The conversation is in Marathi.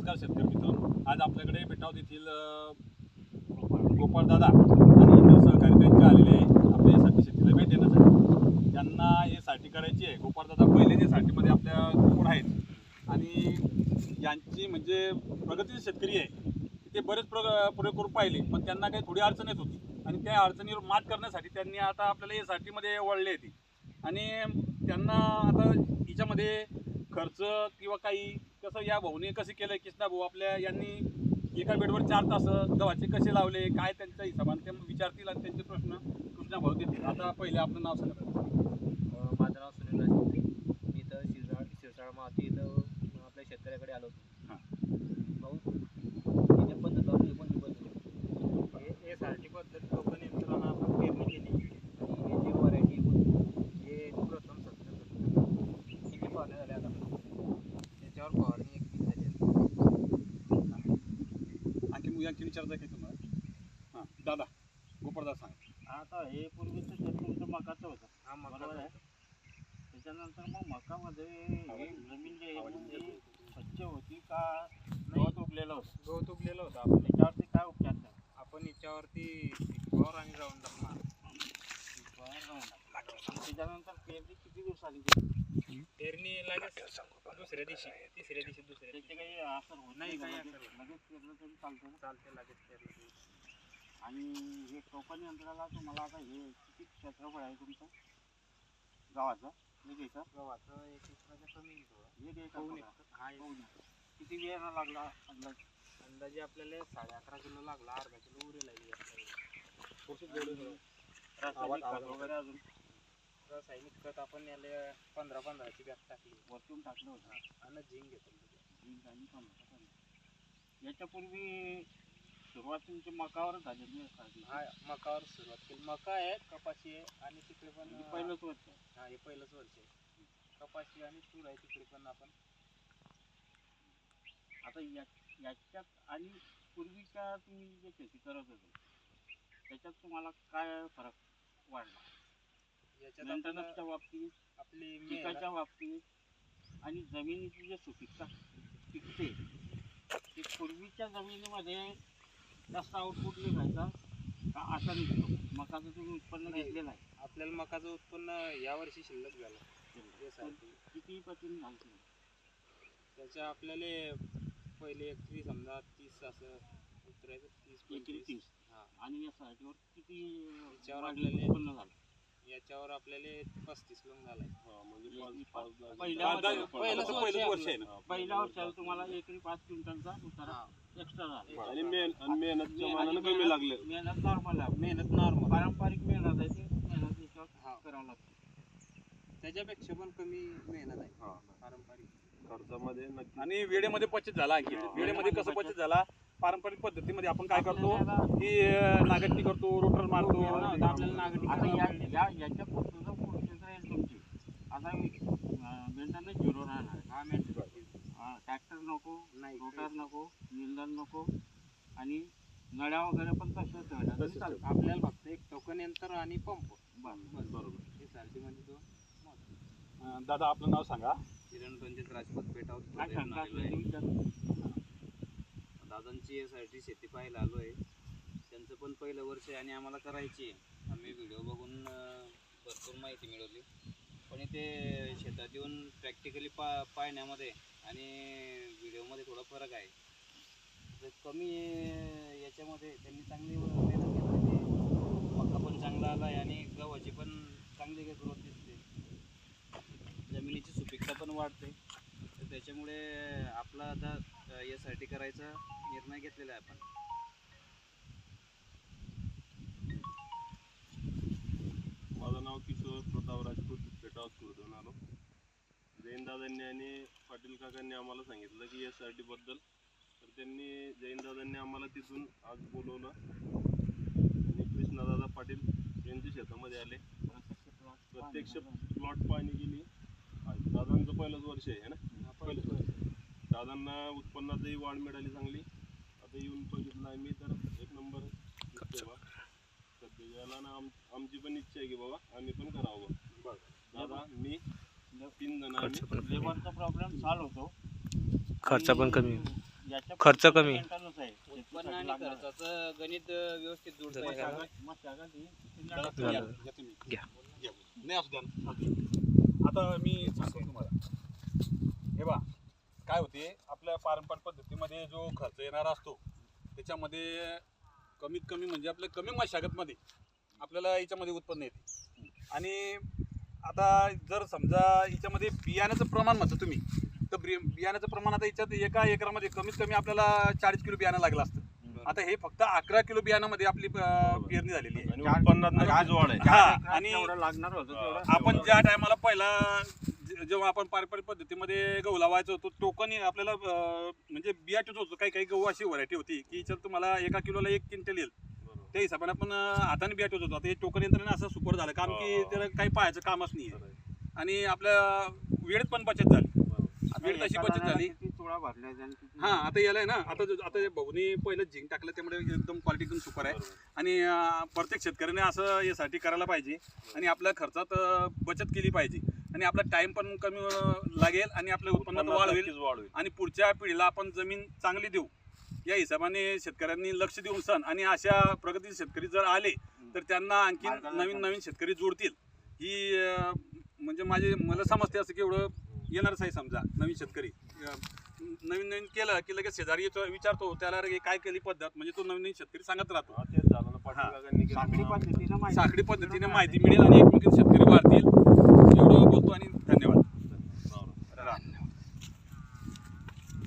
नमस्कार शेतकरी मित्रांनो, आज आपल्याकडे बेटाव येथील गोपाळदादा आणि इतर सहकारी त्यांचे आलेले आपल्या साठी शेतीला भेट देण्यासाठी. त्यांना हे साठी करायची आहे. गोपाळदादा पहिले जे साठीमध्ये आपल्या गोड आहेत आणि यांची म्हणजे प्रगतीचे शेतकरी आहे. ते बरेच प्रयोग करून पाहिले, पण त्यांना काही थोडी अडचण येत होती आणि त्या अडचणीवर मात करण्यासाठी त्यांनी आता आपल्याला हे साठीमध्ये वळले होते आणि त्यांना आता हिच्यामध्ये खर्च किंवा काही कसं या भाऊने कसे केलं कृष्णा भाऊ आपल्या यांनी एका बेडवर 4 तास गव्हाचे कसे लावले काय त्यांच्या हिशोबाने ते विचारतील आणि त्यांचे प्रश्न कृष्णा भाऊ देतील. आता पहिले आपलं नाव सांगा. माझं नाव सुनील राजपूत. मी इथं शिरसाळ माती इथं आपल्या शेतकऱ्याकडे आलो होतो. भाऊ त्याच्या पद्धत लावली कोणती पद्धत हे सारखी पद्धत टोकन यंत्रानं आपण पेरणी केली आणि हे जे व्हरायटी हे प्रथम किती फवारण्या झाल्या आता त्याच्यावर फवारणी एक पीक झाली. आणखी विचारता की तुम्हाला? हां दादा गोपाळदादा सांगा. आता हे पूर्वीचं शेत तुमचं मकाचं होतं. हा मका बरोबर आहे. त्याच्यानंतर मग मकामध्ये हे जमीन जे आहे ती स्वच्छ होती का गवत उगलेलं होतं? गवत उगलेलं होतं. आपण त्याच्यावरती काय उपचार झाला? आपण याच्यावरती पॉवर आणि राऊंड टाकणार. त्याच्यानंतर पेरणी किती दिवसांनी केली? पेरणी लगेच दुसऱ्या दिवशी तिसऱ्या दिवशी त्याचे काही असर होत नाही, काही लगेच असर होत लगेच पेरलं तरी चालतं ना? चालते लगेच पेरणी. आणि हे टोकन यंत्राला तुम्हाला आता हे किती क्षेत्रफळ आहे तुमचं गावाचं? एक एकर? गव्हाचं 1 एकराच्या कमी थोडं. एक एकर पाऊण बघा. एकर. हा किती बियाणं लागला अंदाज? अंदाजे आपल्याला 11.5 किलो लागला. अर्धा किलो उरेल आहे रासायनिक खत वगैरे अजून रासायनिक खत आपण याला 15-15ची बॅग टाकली. वरतून टाकलं होतं आणि झिंक घेतलं. झिंक आणि 15. याच्यापूर्वी सुरुवात तुमची मकावर झाली. हा मकावर सुरुवात केली. मका आहे, कपाशी आहे आणि तिकडे पण पहिलंच वर्ष आहे. हा हे पहिलंच वर्ष आहे. कपाशी आणि तूर आहे तिकडे पण आपण. आता याच्यात आणि पूर्वीच्या तुम्ही जे शेती करत होते त्याच्यात तुम्हाला काय फरक वाढला? याच्यात मेंटेनन्सच्या बाबतीत, आपली पिकाच्या बाबतीत आणि जमिनीची जी सुपीकता टिकते ती पूर्वीच्या जमिनीमध्ये जास्त आउटपुट निघायचा का आता निघतो? मकाचं तुम्ही उत्पन्न घेतलेलं आहे. आपल्याला मकाचं उत्पन्न यावर्षी शिल्लक झालं. किती पटीने झालं? त्याच्या आपल्याला पहिले 31 समजा 30 असं उतरायचं. 30-35. हा आणि या साठीवर किती याच्यावर वाढलेलं आपल्याला उत्पन्न झालं? याच्यावर आपल्याला 35 लोक झालाय. पहिलंच वर्ष आहे ना. पहिल्या वर्षाला तुम्हाला एकरी 5 क्विंटलचा उतारा एक्स्ट्रा झाला. आणि मेहनतच्या मानानं कमी लागले. मेहनत नॉर्मल आहे. मेहनत नॉर्मल. पारंपरिक मेहनत आहे ती मेहनत याच्यावर करावं लागते. त्याच्यापेक्षा पण कमी मेहनत आहे पारंपरिक खर्चामध्ये आणि वेळेमध्ये बचत झाला. आणखी वेळेमध्ये कसं बचत झाला? पारंपरिक पद्धतीमध्ये आपण काय करतो की नागटणी करतो, रोटर मारतो. आपल्याला नागरिक आता याच्या पुढचं पुढचं राहील तुमची. आता मेंटेनन्स झिरो राहणार. हा मेंटेनन्स. ट्रॅक्टर नको, नाही, रोटर नको, निंदन नको आणि नळ्या वगैरे पण तसंच ठेवणार. आपल्याला फक्त एक टोकन यंत्र आणि पंप. बरोबर. हे सारखी म्हणजे तो. दादा आपलं नाव सांगा. किरण रणजित राजपूत बेटाव. दादांची यासाठी शेती पाहायला आलो आहे. त्यांचं पण पहिलं वर्ष आहे आणि आम्हाला करायची आहे. आम्ही व्हिडिओ बघून भरपूर माहिती मिळवली, पण इथे शेतात येऊन प्रॅक्टिकली पाहण्यामध्ये आणि व्हिडिओमध्ये थोडा फरक आहे. तर कमी याच्यामध्ये त्यांनी चांगली मेहनत घेतली. मका पण चांगला आला आहे आणि गव्हाची पण चांगली ग्रोथ दिसते. जमिनीची सुपीकता पण वाढते. तर त्याच्यामुळे आपला आता यासाठी करायचा निर्णय घेतलेला आहे आपण. माझं नाव किशोर प्रताप राजपूत, बेटाव सुरधून आलो. जैन दादांनी आणि पाटील काकांनी आम्हाला सांगितलं की SRT बद्दल. तर त्यांनी जैन दादांनी आम्हाला तिथून आज बोलवलं आणि कृष्णदादा पाटील यांच्या शेतामध्ये आले. प्रत्यक्ष प्लॉट पाहणी केली. दादांचं पहिलंच वर्ष आहे ना. पहिलंच वर्ष. दादांना उत्पन्नातही वाढ मिळाली चांगली. आता येऊन बघितलं आम्ही तर एक नंबर दिसतोय बा. सध्याला ना आमची पण इच्छा आहे की बाबा आम्ही पण करावं. दादा मी 3 जण आम्ही. लेबरचा प्रॉब्लेम सॉल्व्ह होतो. खर्च पण कमी. याच्या खर्च कमी. मेंटेनन्स आहे. उत्पन्न आणि खर्चाचं गणित व्यवस्थित जुळतं आहे. घ्या. नाही असू द्या ना. आता मी सांगतो तुम्हाला, हे बा काय होते आपल्या पारंपरिक पद्धतीमध्ये जो खर्च येणारा असतो त्याच्यामध्ये कमीत कमी म्हणजे आपल्या कमी मशागतमध्ये आपल्याला याच्यामध्ये उत्पन्न येते. आणि आता जर समजा याच्यामध्ये बियाण्याचं प्रमाण म्हणतो तुम्ही, तर बियाण्याचं प्रमाण आता याच्यात एका एकरामध्ये कमीत कमी आपल्याला 40 किलो बियाणं लागलं असतं. आता हे फक्त 11 किलो बियाणामध्ये आपली पेरणी झालेली आहे. आणि उत्पन्नात नक्कीच वाढ आहे. हा, आणि लागणार होतं आपण ज्या टायमाला पहिला जेव्हा आपण पारंपरिक पद्धतीमध्ये गहू लावायचो होतो, टोकन आपल्याला म्हणजे बिया ठेवत होतो. काही काही गहू अशी व्हरायटी होती की याच्यात तुम्हाला एका किलोला 1 क्विंटल येईल. त्या हिशोबाने आपण हाताने बिया ठेवत होतो. आता हे टोकन यंत्रणा असं सुपर झालं काम की त्याला काही पाहायचं कामच नाही आहे. आणि आपल्या वेळेत पण बचत झाली, वेळ तशी बचत झाली. हा, आता याला आहे ना, आता भाऊनी पहिलं झिंक टाकलं त्यामुळे एकदम क्वालिटी एकदम सुपर आहे. आणि प्रत्येक शेतकऱ्याने असं यासाठी करायला पाहिजे आणि आपल्या खर्चात बचत केली पाहिजे आणि आपला टाइम पण कमी लागेल आणि आपल्या उत्पन्नात वाढ होईल आणि पुढच्या पिढीला आपण जमीन चांगली देऊ या हिशोबाने शेतकऱ्यांनी लक्ष देऊन सण आणि अशा प्रगतीचे शेतकरी जर आले तर त्यांना आणखी नवीन नवीन शेतकरी जोडतील. ही म्हणजे मला समजते असं की एवढं येणारच आहे. समजा नवीन शेतकरी नवीन नवीन केलं की लगेच शेजारी विचारतो त्याला काय केली पद्धत, म्हणजे तो नवीन शेतकरी सांगत राहतो. साखळी पद्धतीने माहिती मिळेल आणि एकमेकींचे शेतकरी वाढतील. एवढं बोलतो आणि धन्यवाद.